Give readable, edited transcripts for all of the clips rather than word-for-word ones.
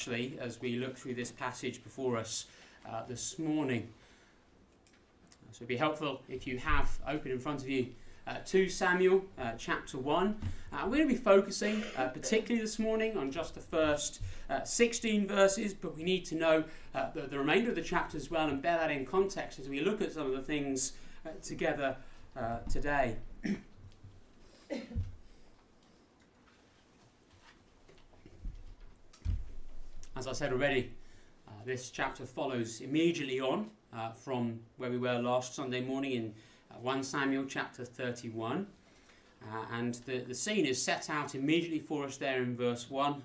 Actually, as we look through this passage before us this morning. So it'd be helpful if you have open in front of you 2 Samuel chapter 1. We're going to be focusing particularly this morning on just the first 16 verses, but we need to know the remainder of the chapter as well and bear that in context as we look at some of the things together today. As I said already, this chapter follows immediately on from where we were last Sunday morning in 1 Samuel chapter 31. And the scene is set out immediately for us there in verse 1,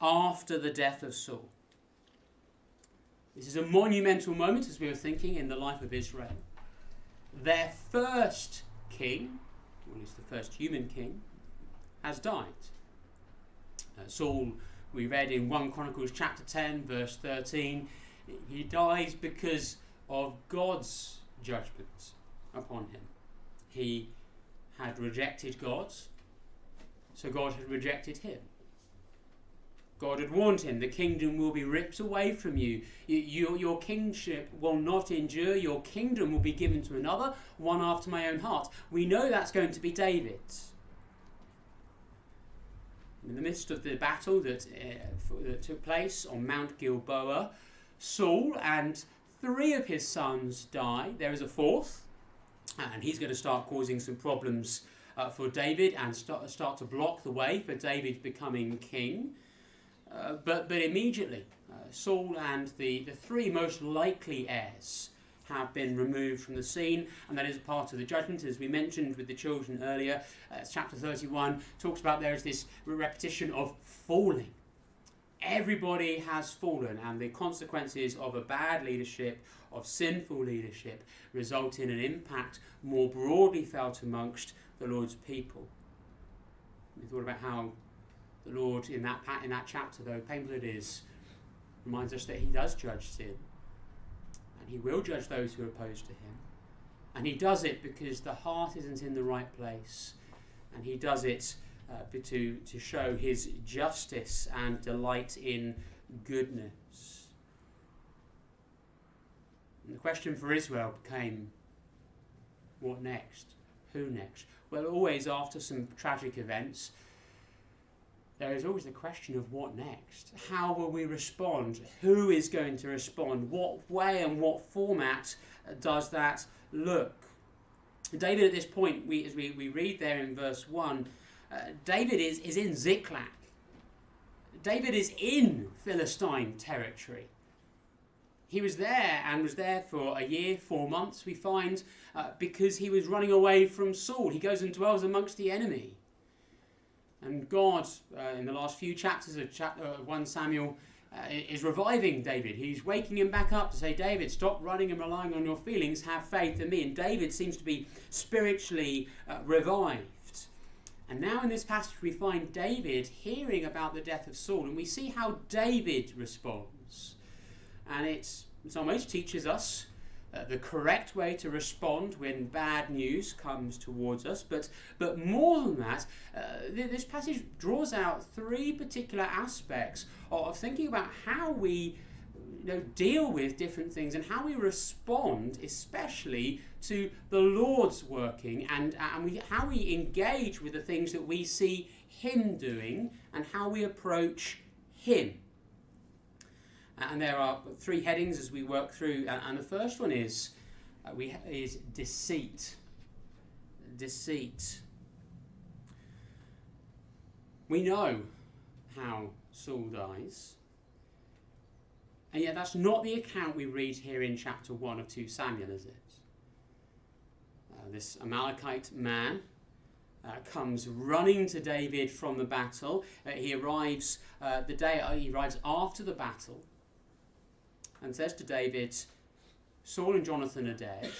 after the death of Saul. This is a monumental moment, as we were thinking, in the life of Israel. Their first king, or at least the first human king, has died. Saul, we read in 1 Chronicles chapter 10 verse 13, he dies because of God's judgment upon him. He had rejected God, so God had rejected him. God had warned him, the kingdom will be ripped away from you. Your kingship will not endure. Your kingdom will be given to another, one after my own heart. We know that's going to be David. In the midst of the battle that took place on Mount Gilboa, Saul and 3 of his sons die. There is a 4th, and he's going to start causing some problems for David and start to block the way for David becoming king. But immediately, Saul and the 3 most likely heirs have been removed from the scene, and that is a part of the judgment. As we mentioned with the children earlier, chapter 31 talks about there is this repetition of falling. Everybody has fallen, and the consequences of a bad leadership, of sinful leadership, result in an impact more broadly felt amongst the Lord's people. We thought about how the Lord in that chapter, though painful it is, reminds us that he does judge sin. He will judge those who are opposed to him. And he does it because the heart isn't in the right place. And he does it to show his justice and delight in goodness. And the question for Israel became, what next? Who next? Well, always after some tragic events, there is always the question of what next. How will we respond? Who is going to respond? What way and what format does that look? David at this point, as we read there in verse 1, David is in Ziklag. David is in Philistine territory. He was there for a year, 4 months, we find, because he was running away from Saul. He goes and dwells amongst the enemy. And God, in the last few chapters of 1 Samuel, is reviving David. He's waking him back up to say, David, stop running and relying on your feelings, have faith in me. And David seems to be spiritually revived. And now in this passage we find David hearing about the death of Saul, and we see how David responds. And it in some ways teaches us the correct way to respond when bad news comes towards us. But more than that, this passage draws out 3 particular aspects of thinking about how we deal with different things and how we respond, especially to the Lord's working, and how we engage with the things that we see him doing and how we approach him. And there are 3 headings as we work through, and the first one is deceit. Deceit. We know how Saul dies, and yet that's not the account we read here in chapter 1 of 2 Samuel, is it? This Amalekite man comes running to David from the battle. He arrives after the battle, and says to David, Saul and Jonathan are dead,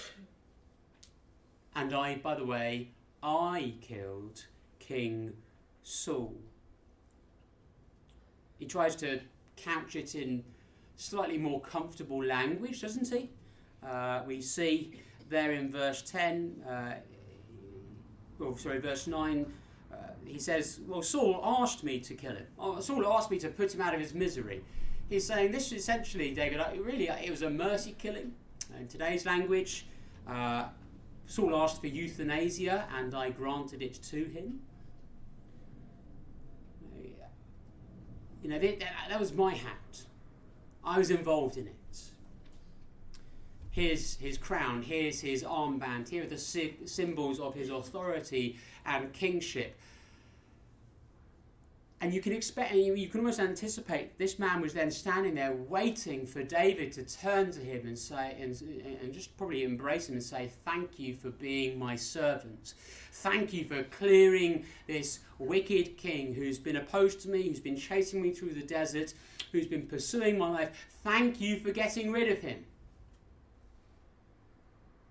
and by the way, I killed King Saul. He tries to couch it in slightly more comfortable language, doesn't he? We see there in verse 9, he says, well, Saul asked me to kill him. Saul asked me to put him out of his misery. He's saying this essentially, David, really, it was a mercy killing. In today's language, Saul asked for euthanasia and I granted it to him. You know, that was my hat. I was involved in it. Here's his crown, here's his armband, here are the symbols of his authority and kingship. And you can expect, you can almost anticipate this man was then standing there waiting for David to turn to him and say, and just probably embrace him and say, thank you for being my servant. Thank you for clearing this wicked king who's been opposed to me, who's been chasing me through the desert, who's been pursuing my life. Thank you for getting rid of him.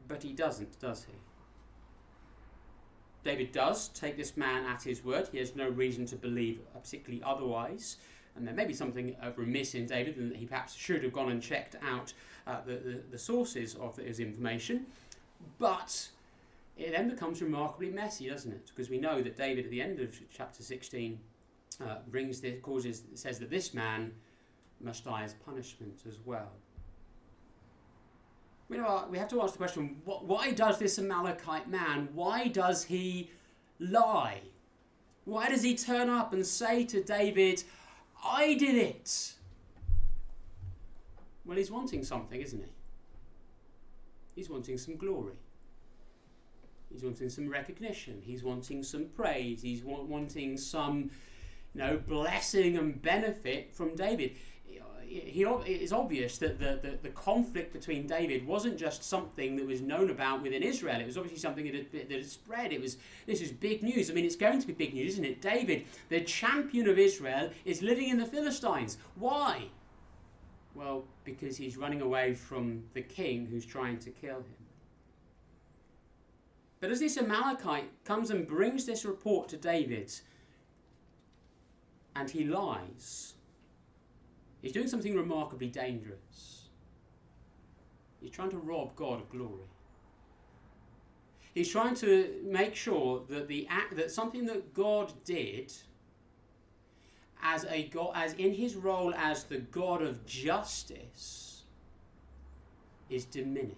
But he doesn't, does he? David does take this man at his word. He has no reason to believe particularly otherwise. And there may be something remiss in David, and that he perhaps should have gone and checked out the sources of his information. But it then becomes remarkably messy, doesn't it? Because we know that David at the end of chapter 16 says that this man must die as punishment as well. We have to ask the question, why does this Amalekite man, why does he lie? Why does he turn up and say to David, I did it? Well, he's wanting something, isn't he? He's wanting some glory. He's wanting some recognition. He's wanting some praise. He's wanting some, blessing and benefit from David. It's obvious that the conflict between David wasn't just something that was known about within Israel. It was obviously something that had spread. This is big news. I mean, it's going to be big news, isn't it? David, the champion of Israel, is living in the Philistines. Why? Well, because he's running away from the king who's trying to kill him. But as this Amalekite comes and brings this report to David, and he lies, he's doing something remarkably dangerous. He's trying to rob God of glory. He's trying to make sure that that something that God did as in his role as the God of justice is diminished.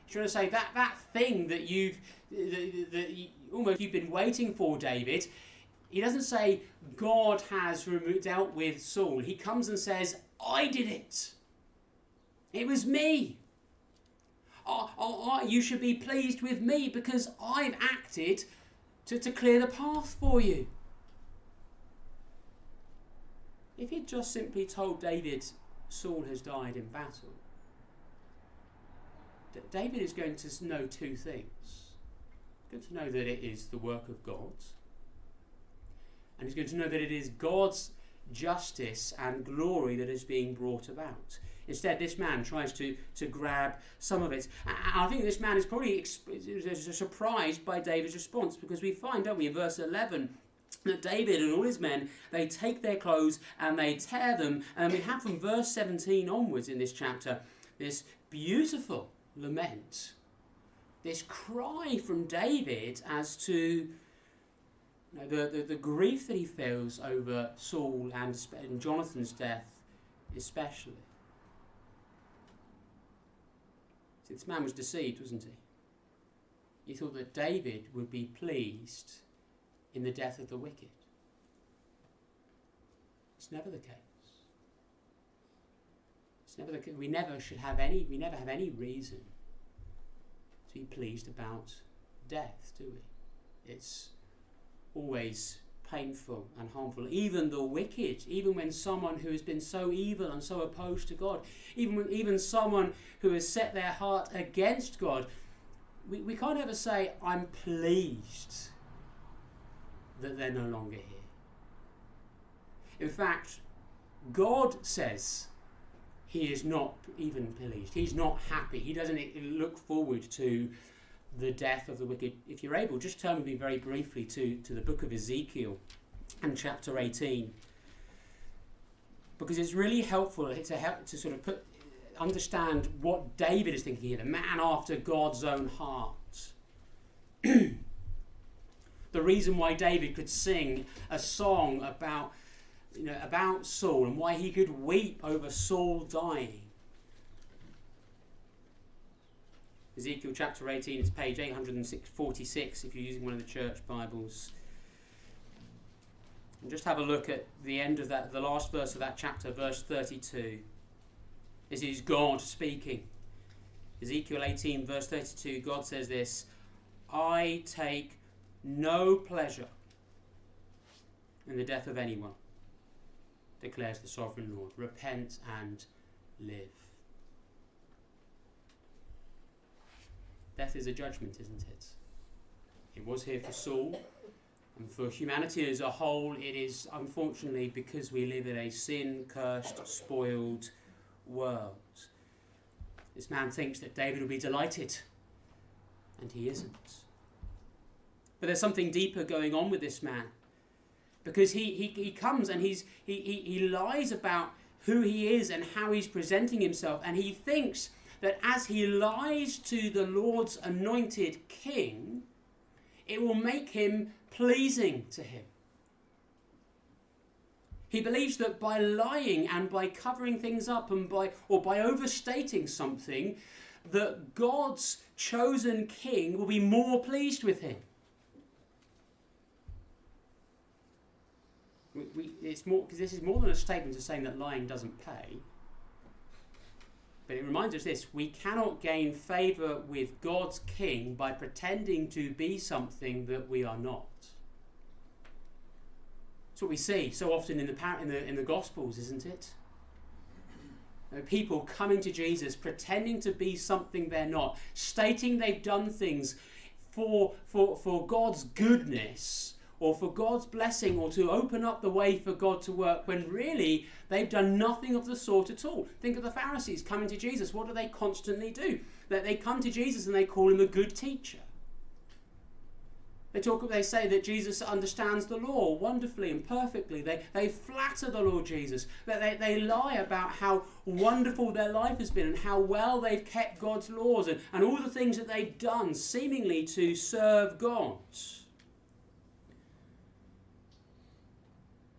He's trying to say that thing that you've been waiting for, David. He doesn't say God has dealt with Saul. He comes and says, I did it. It was me. You should be pleased with me because I've acted to clear the path for you. If he'd just simply told David Saul has died in battle, David is going to know two things. He's going to know that it is the work of God, and he's going to know that it is God's justice and glory that is being brought about. Instead, this man tries to grab some of it. And I think this man is probably surprised by David's response, because we find, don't we, in verse 11, that David and all his men, they take their clothes and they tear them. And we have from verse 17 onwards in this chapter, this beautiful lament, this cry from David as to the grief that he feels over Saul and Jonathan's death especially. See, this man was deceived, wasn't he? He thought that David would be pleased in the death of the wicked. It's never the case. It's never the case. We never have any reason to be pleased about death, do we? It's always painful and harmful. Even the wicked, even when someone who has been so evil and so opposed to God, even someone who has set their heart against God, we can't ever say, I'm pleased that they're no longer here. In fact, God says he is not even pleased. He's not happy. He doesn't look forward to the death of the wicked. If you're able, just turn with me very briefly to the book of Ezekiel and chapter 18, because it's really helpful to sort of understand what David is thinking here, the man after God's own heart. The reason why David could sing a song about Saul, and why he could weep over Saul dying. Ezekiel chapter 18, it's page 846 if you're using one of the church Bibles. And just have a look at the end of that, the last verse of that chapter, verse 32. This is God speaking. Ezekiel 18, verse 32, God says this: I take no pleasure in the death of anyone, declares the sovereign Lord. Repent and live. Death is a judgment, isn't it? It was here for Saul, and for humanity as a whole, it is unfortunately because we live in a sin-cursed, spoiled world. This man thinks that David will be delighted, and he isn't. But there's something deeper going on with this man, because he comes and he lies about who he is and how he's presenting himself, and he thinks that as he lies to the Lord's anointed king, it will make him pleasing to him. He believes that by lying and by covering things up and by overstating something, that God's chosen king will be more pleased with him. It's more, because this is more than a statement of saying that lying doesn't pay. But it reminds us this: we cannot gain favour with God's king by pretending to be something that we are not. That's what we see so often in the Gospels, isn't it? People coming to Jesus pretending to be something they're not, stating they've done things for God's goodness or for God's blessing, or to open up the way for God to work, when really they've done nothing of the sort at all. Think of the Pharisees coming to Jesus. What do they constantly do? They come to Jesus and they call him a good teacher. They say that Jesus understands the law wonderfully and perfectly. They flatter the Lord Jesus. They lie about how wonderful their life has been and how well they've kept God's laws and all the things that they've done seemingly to serve God.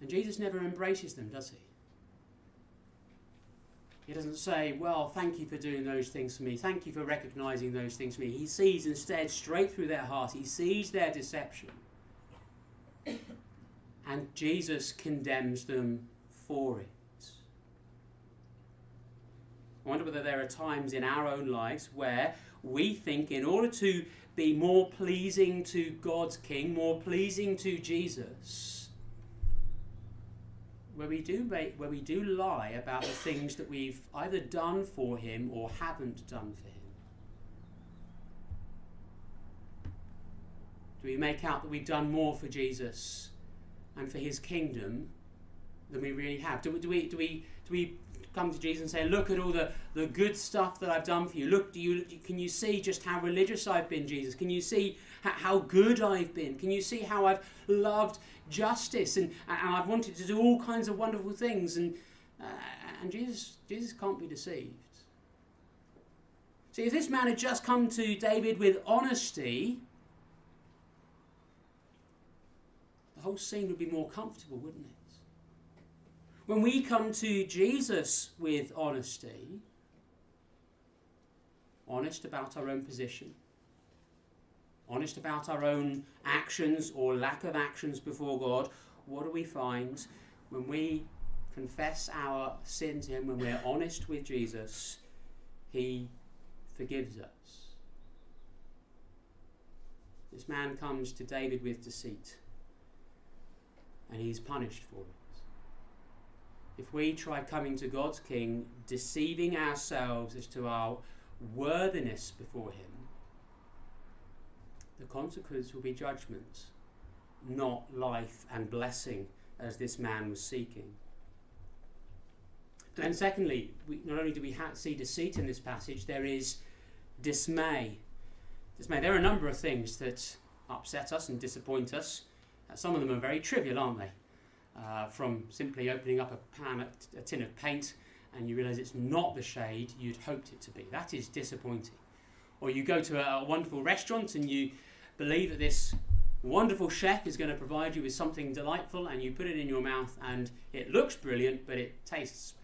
And Jesus never embraces them, does he? He doesn't say, well, thank you for doing those things for me. Thank you for recognising those things for me. He sees instead straight through their heart. He sees their deception. And Jesus condemns them for it. I wonder whether there are times in our own lives where we think in order to be more pleasing to God's King, more pleasing to Jesus, where we do lie about the things that we've either done for him or haven't done for him. Do we make out that we've done more for Jesus and for his kingdom than we really have? Do we come to Jesus and say, look at all the good stuff that I've done for you. Look, can you see just how religious I've been, Jesus? Can you see how good I've been? Can you see how I've loved justice and I've wanted to do all kinds of wonderful things? And Jesus can't be deceived. See, if this man had just come to David with honesty, the whole scene would be more comfortable, wouldn't it? When we come to Jesus with honesty, honest about our own position, honest about our own actions or lack of actions before God, what do we find? When we confess our sin to him, when we're honest with Jesus, he forgives us. This man comes to David with deceit, and he's punished for it. If we try coming to God's King, deceiving ourselves as to our worthiness before him, the consequence will be judgment, not life and blessing as this man was seeking. And secondly, not only do we see deceit in this passage, there is dismay. There are a number of things that upset us and disappoint us. Some of them are very trivial, aren't they? From simply opening up a tin of paint and you realise it's not the shade you'd hoped it to be. That is disappointing. Or you go to a wonderful restaurant and you believe that this wonderful chef is going to provide you with something delightful, and you put it in your mouth and it looks brilliant, but it tastes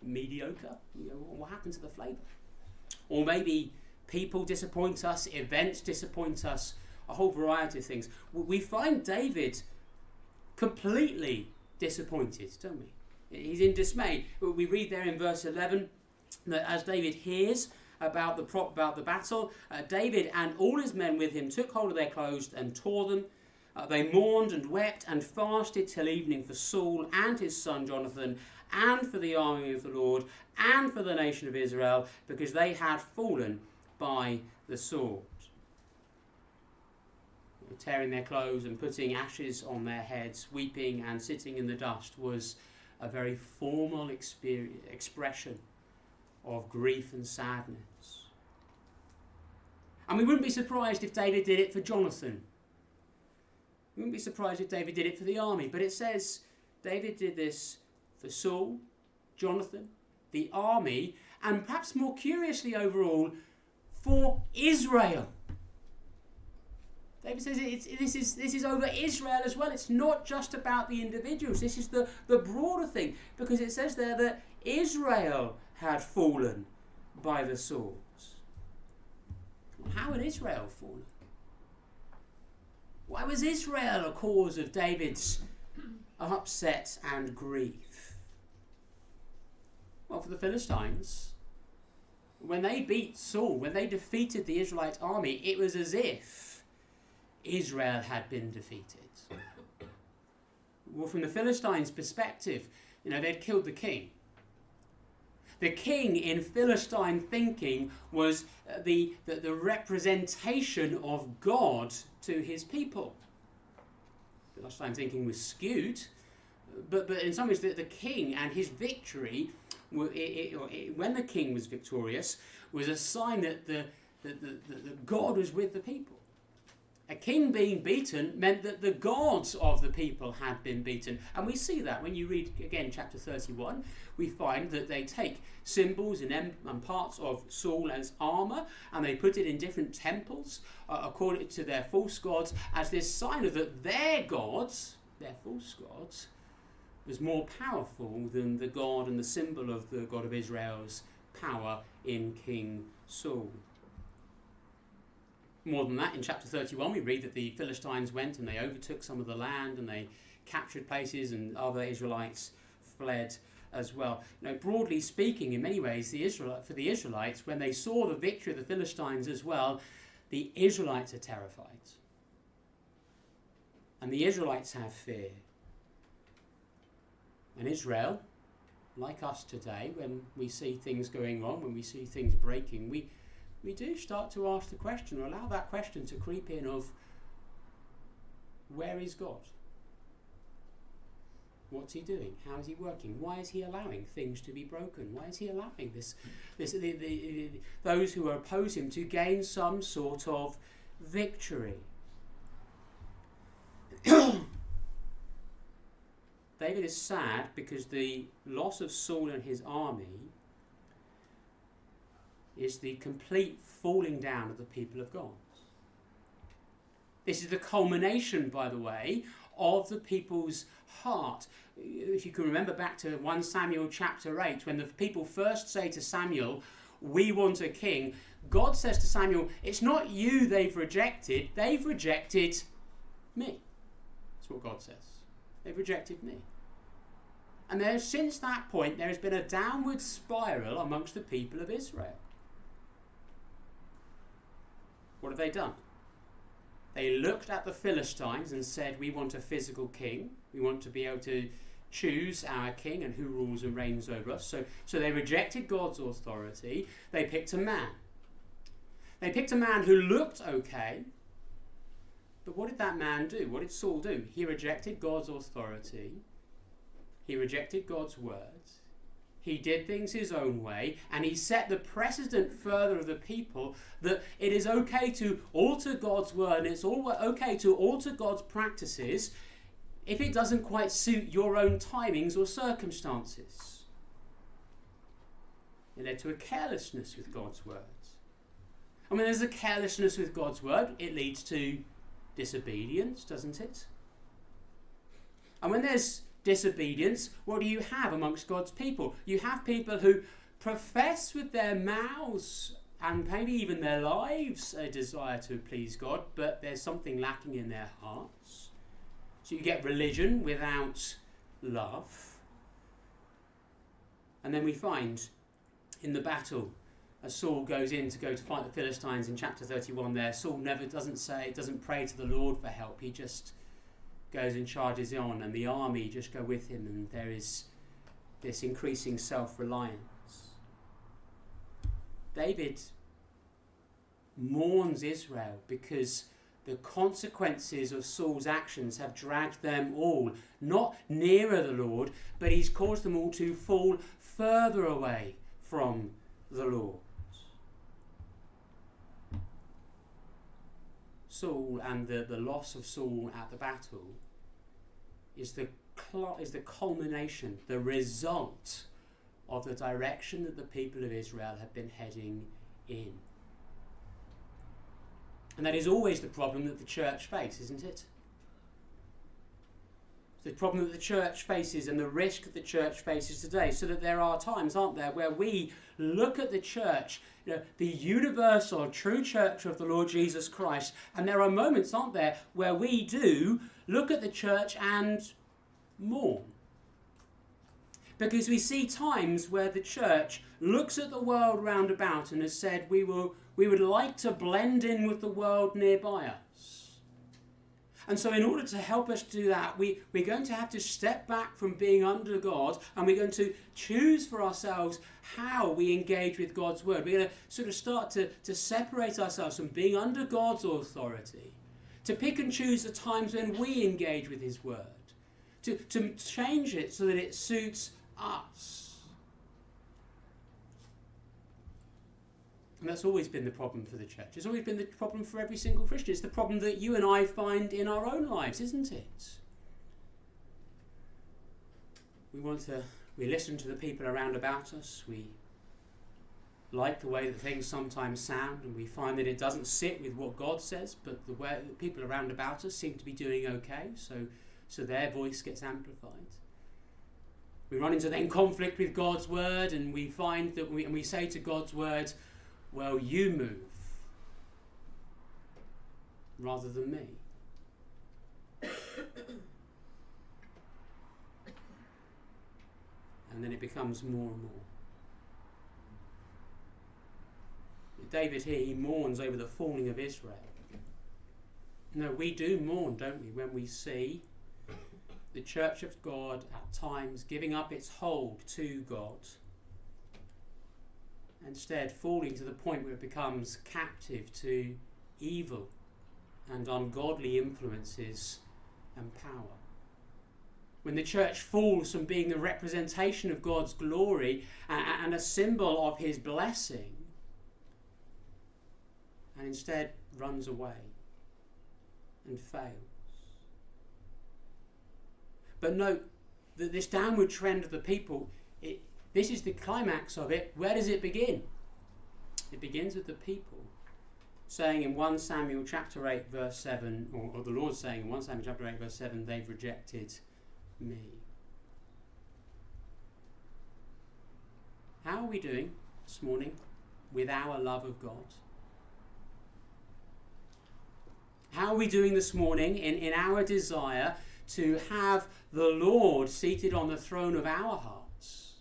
mediocre. What happened to the flavour? Or maybe people disappoint us, events disappoint us, a whole variety of things. We find David completely disappointed, don't we? He's in dismay. We read there in verse 11 that as David hears about the battle, David and all his men with him took hold of their clothes and tore them. They mourned and wept and fasted till evening for Saul and his son Jonathan, and for the army of the Lord, and for the nation of Israel, because they had fallen by the sword. Tearing their clothes and putting ashes on their heads, weeping and sitting in the dust, was a very formal expression of grief and sadness. And we wouldn't be surprised if David did it for Jonathan. We wouldn't be surprised if David did it for the army. But it says David did this for Saul, Jonathan, the army, and perhaps more curiously overall, for Israel. David says this is over Israel as well. It's not just about the individuals. This is the broader thing, because it says there that Israel had fallen by the swords. How had Israel fallen? Why was Israel a cause of David's upset and grief? Well, for the Philistines, when they beat Saul, when they defeated the Israelite army, it was as if Israel had been defeated. Well, from the Philistines' perspective, they'd killed the king. The king in Philistine thinking was the representation of God to his people. Philistine thinking was skewed, but in some ways the king and his victory, when the king was victorious, was a sign that God was with the people. A king being beaten meant that the gods of the people had been beaten. And we see that when you read again chapter 31, we find that they take symbols and parts of Saul's armour and they put it in different temples according to their false gods as this sign of that their gods, their false gods, was more powerful than the God and the symbol of the God of Israel's power in King Saul. More than that, in chapter 31 we read that the Philistines went and they overtook some of the land and they captured places, and other Israelites fled as well. Broadly speaking, in many ways, for the Israelites, when they saw the victory of the Philistines as well, the Israelites are terrified. And the Israelites have fear. And Israel, like us today, when we see things going wrong, when we see things breaking, we do start to ask the question, or allow that question to creep in of, where is God? What's he doing? How is he working? Why is he allowing things to be broken? Why is he allowing those who oppose him to gain some sort of victory? David is sad because the loss of Saul and his army is the complete falling down of the people of God. This is the culmination, by the way, of the people's heart. If you can remember back to 1 Samuel chapter 8, when the people first say to Samuel, "We want a king," God says to Samuel, "It's not you they've rejected me." That's what God says. They've rejected me. And since that point, there has been a downward spiral amongst the people of Israel. What have they done? They looked at the Philistines and said, "We want a physical king. We want to be able to choose our king and who rules and reigns over us." So they rejected God's authority. They picked a man. They picked a man who looked okay. But what did that man do? What did Saul do? He rejected God's authority. He rejected God's words. He did things his own way, and he set the precedent further of the people that it is okay to alter God's word, and it's all okay to alter God's practices if it doesn't quite suit your own timings or circumstances. It led to a carelessness with God's words. And when there's a carelessness with God's word, it leads to disobedience, doesn't it? And when there's disobedience, what do you have amongst God's people? You have people who profess with their mouths and maybe even their lives a desire to please God, but there's something lacking in their hearts. So you get religion without love. And then we find in the battle, as Saul goes to fight the Philistines in chapter 31 there, Saul doesn't pray to the Lord for help. He just goes and charges on, and the army just go with him, and there is this increasing self-reliance. David mourns Israel because the consequences of Saul's actions have dragged them all not nearer the Lord, but he's caused them all to fall further away from the Lord. Saul and the loss of Saul at the battle is the culmination, the result of the direction that the people of Israel have been heading in. And that is always the problem that the church faces, isn't it? The problem that the church faces and the risk that the church faces today. So that there are times, aren't there, where we look at the church, the universal true church of the Lord Jesus Christ, and there are moments, aren't there, where we do look at the church and mourn. Because we see times where the church looks at the world round about and has said, we would like to blend in with the world nearby us. And so in order to help us do that, we're going to have to step back from being under God, and we're going to choose for ourselves how we engage with God's word. We're going to sort of start to separate ourselves from being under God's authority, to pick and choose the times when we engage with his word, to change it so that it suits us. And that's always been the problem for the church. It's always been the problem for every single Christian. It's the problem that you and I find in our own lives, isn't it? We listen to the people around about us. We like the way that things sometimes sound, and we find that it doesn't sit with what God says, but the way the people around about us seem to be doing okay, so their voice gets amplified. We run into then conflict with God's word, and we find that we say to God's word, well, you move rather than me. And then it becomes more and more. David here, he mourns over the falling of Israel. No, we do mourn, don't we, when we see the church of God at times giving up its hold to God, instead falling to the point where it becomes captive to evil and ungodly influences and power. When the church falls from being the representation of God's glory and a symbol of his blessing, and instead runs away and fails. But note that this downward trend of the people, this is the climax of it. Where does it begin? It begins with the people saying in 1 Samuel chapter 8 verse 7, or the Lord saying in 1 Samuel chapter 8 verse 7, they've rejected me. How are we doing this morning with our love of God? How are we doing this morning in our desire to have the Lord seated on the throne of our hearts?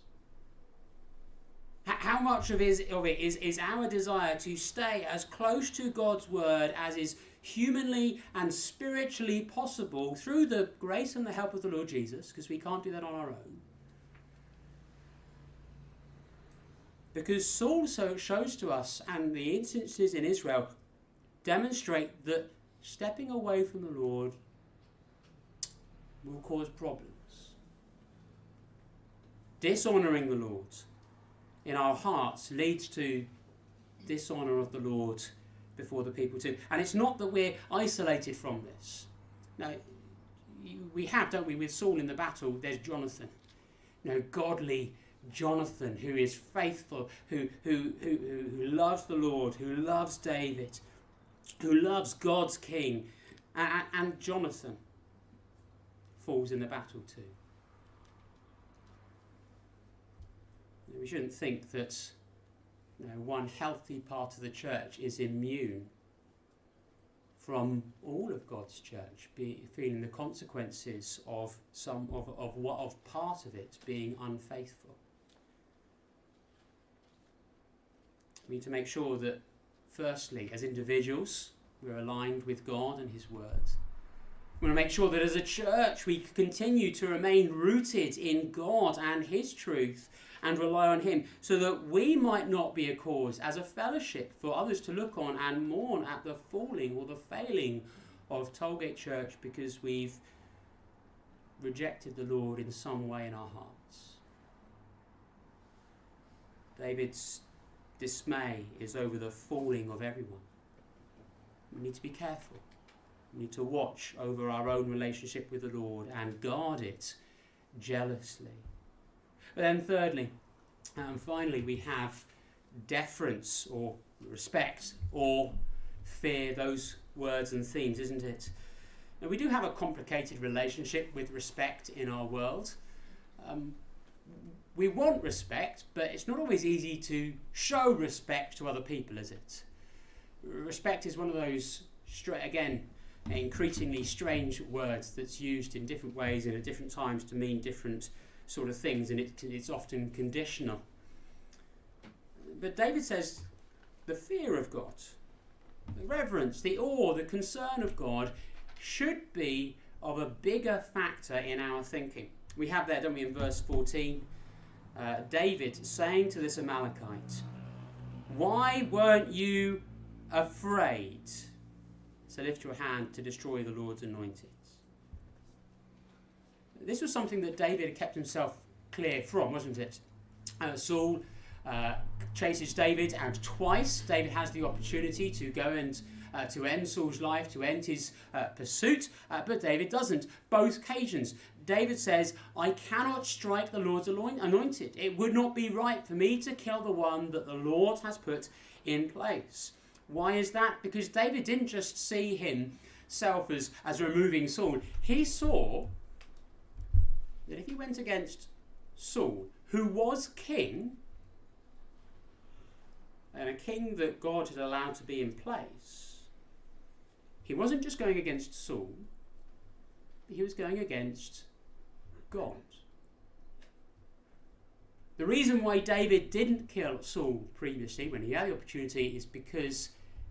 How much of it is our desire to stay as close to God's word as is humanly and spiritually possible through the grace and the help of the Lord Jesus, because we can't do that on our own? Because Saul shows to us, and the instances in Israel demonstrate that stepping away from the Lord will cause problems. Dishonouring the Lord in our hearts leads to dishonour of the Lord before the people too. And it's not that we're isolated from this. Now, we have, don't we, with Saul in the battle, there's Jonathan. Godly Jonathan, who is faithful, who loves the Lord, who loves David, who loves God's king, And Jonathan falls in the battle too. We shouldn't think that one healthy part of the church is immune from all of God's church feeling the consequences of part of it being unfaithful. We need to make sure that, firstly, as individuals, we're aligned with God and his word. We want to make sure that as a church we continue to remain rooted in God and his truth and rely on him, so that we might not be a cause as a fellowship for others to look on and mourn at the falling or the failing of Tollgate Church because we've rejected the Lord in some way in our hearts. David's dismay is over the falling of everyone. We need to be careful. We need to watch over our own relationship with the Lord and guard it jealously. But then thirdly, and finally, we have deference or respect or fear, those words and themes, isn't it? Now, we do have a complicated relationship with respect in our world. We want respect, but it's not always easy to show respect to other people, is it? Respect is one of those, again, increasingly strange words that's used in different ways and at different times to mean different sort of things, and it's often conditional. But David says the fear of God, the reverence, the awe, the concern of God should be of a bigger factor in our thinking. We have there, don't we, in verse 14, David saying to this Amalekite, "Why weren't you afraid to lift your hand to destroy the Lord's anointed?" This was something that David had kept himself clear from, wasn't it? Saul chases David, and twice David has the opportunity to go and to end Saul's life, to end his pursuit, but David doesn't. Both occasions, David says, "I cannot strike the Lord's anointed. It would not be right for me to kill the one that the Lord has put in place." Why is that? Because David didn't just see himself as removing Saul. He saw that if he went against Saul, who was king, and a king that God had allowed to be in place, he wasn't just going against Saul, but he was going against God. The reason why David didn't kill Saul previously when he had the opportunity is because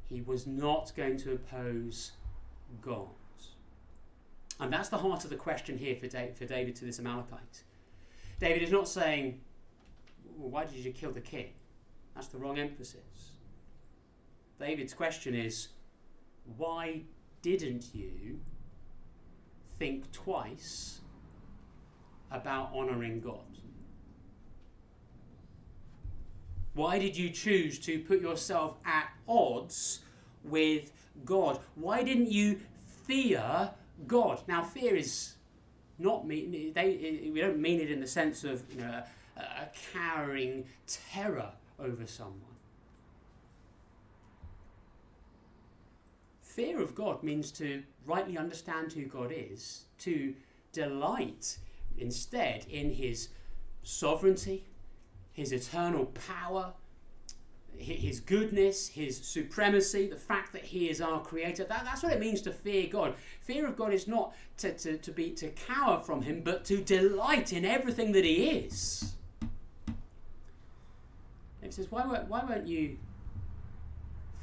he was not going to oppose God. And that's the heart of the question here for David to this Amalekite. David is not saying, "Well, why did you kill the king?" That's the wrong emphasis. David's question is, why didn't you think twice about honouring God? Why did you choose to put yourself at odds with God? Why didn't you fear God? Now, fear is not we don't mean it in the sense of a cowering terror over someone. Fear of God means to rightly understand who God is, to delight instead in his sovereignty, his eternal power, his goodness, his supremacy, the fact that he is our creator. That's what it means to fear God. Fear of God is not to cower from him, but to delight in everything that he is. And it says, why weren't you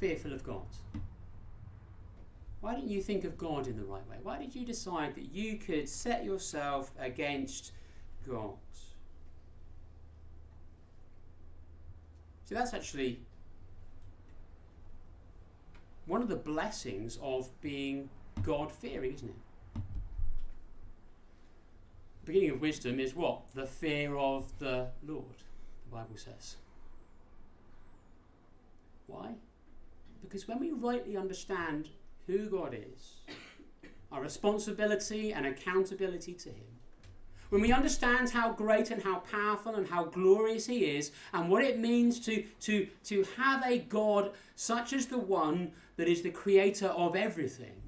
fearful of God? Why didn't you think of God in the right way? Why did you decide that you could set yourself against God? So that's actually one of the blessings of being God-fearing, isn't it? The beginning of wisdom is what? The fear of the Lord, the Bible says. Why? Because when we rightly understand who God is, our responsibility and accountability to him, when we understand how great and how powerful and how glorious he is, and what it means to have a God such as the one that is the creator of everything,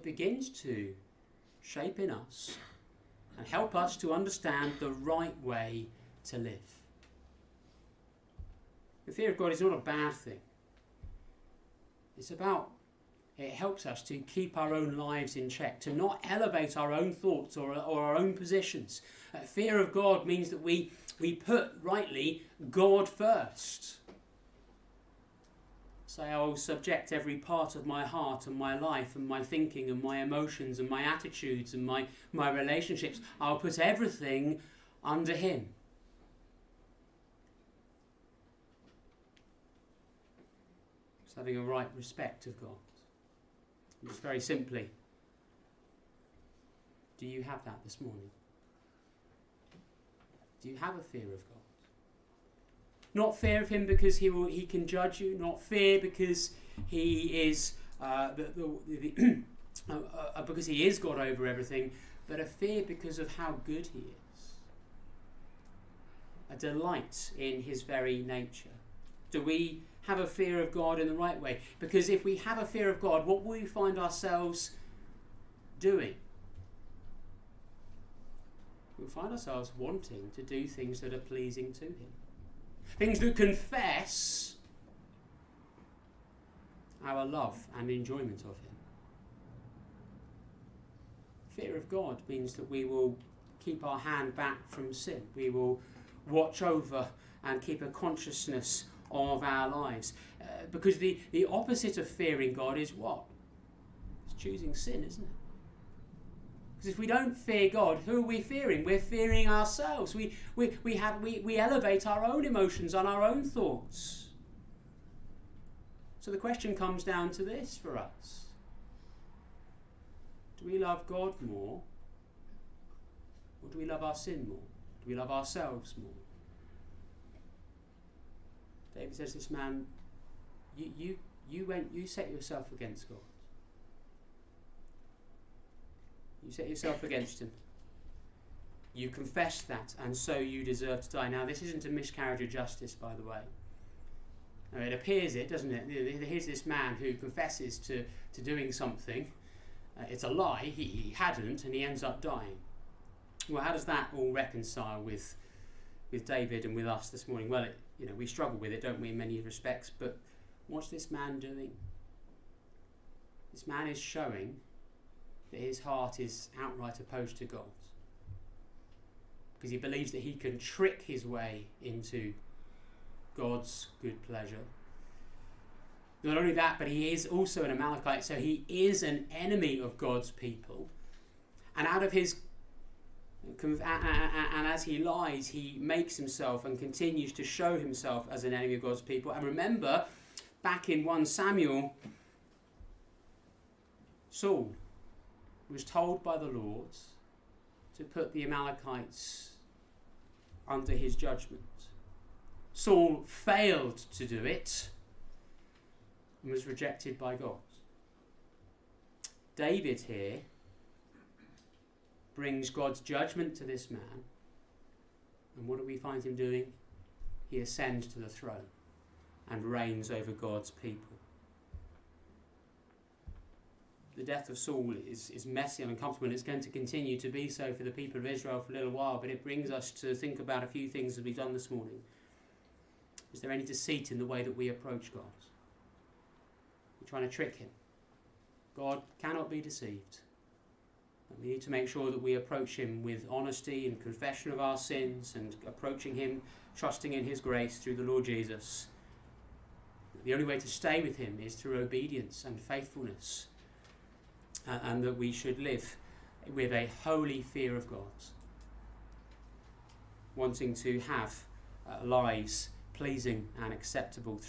it begins to shape in us and help us to understand the right way to live. The fear of God is not a bad thing. It helps us to keep our own lives in check, to not elevate our own thoughts or our own positions. Fear of God means that we put, rightly, God first. Say, I will subject every part of my heart and my life and my thinking and my emotions and my attitudes and my relationships. I'll put everything under him. It's having a right respect of God. Just very simply, do you have that this morning? Do you have a fear of God? Not fear of him because he can judge you, not fear because he is because he is God over everything, but a fear because of how good he is. A delight in his very nature. Do we have a fear of God in the right way? Because if we have a fear of God, what will we find ourselves doing? We'll find ourselves wanting to do things that are pleasing to him. Things that confess our love and enjoyment of him. Fear of God means that we will keep our hand back from sin. We will watch over and keep a consciousness of our lives. Because the opposite of fearing God is what? It's choosing sin, isn't it? Because if we don't fear God, who are we fearing? We're fearing ourselves. We elevate our own emotions and our own thoughts. So the question comes down to this for us. Do we love God more? Or do we love our sin more? Do we love ourselves more? David says, this man, you set yourself against God. You set yourself against him. You confess that, and so you deserve to die. Now, this isn't a miscarriage of justice, by the way. Now, it appears it, doesn't it? Here's this man who confesses to doing something. It's a lie. He hadn't, and he ends up dying. Well, how does that all reconcile with David and with us this morning? Well, we struggle with it, don't we, in many respects. But what's this man doing? This man is showing that his heart is outright opposed to God, because he believes that he can trick his way into God's good pleasure. Not only that, but he is also an Amalekite, so he is an enemy of God's people. And and as he lies, he makes himself and continues to show himself as an enemy of God's people. And remember, back in 1 Samuel, Saul was told by the Lord to put the Amalekites under his judgment. Saul failed to do it and was rejected by God. David here brings God's judgment to this man, and what do we find him doing? He ascends to the throne and reigns over God's people. The death of Saul is messy and uncomfortable, and it's going to continue to be so for the people of Israel for a little while, but it brings us to think about a few things that we've done this morning. Is there any deceit in the way that we approach God? We're trying to trick him. God cannot be deceived. And we need to make sure that we approach him with honesty and confession of our sins, and approaching him, trusting in his grace through the Lord Jesus. The only way to stay with him is through obedience and faithfulness. And that we should live with a holy fear of God, wanting to have lives pleasing and acceptable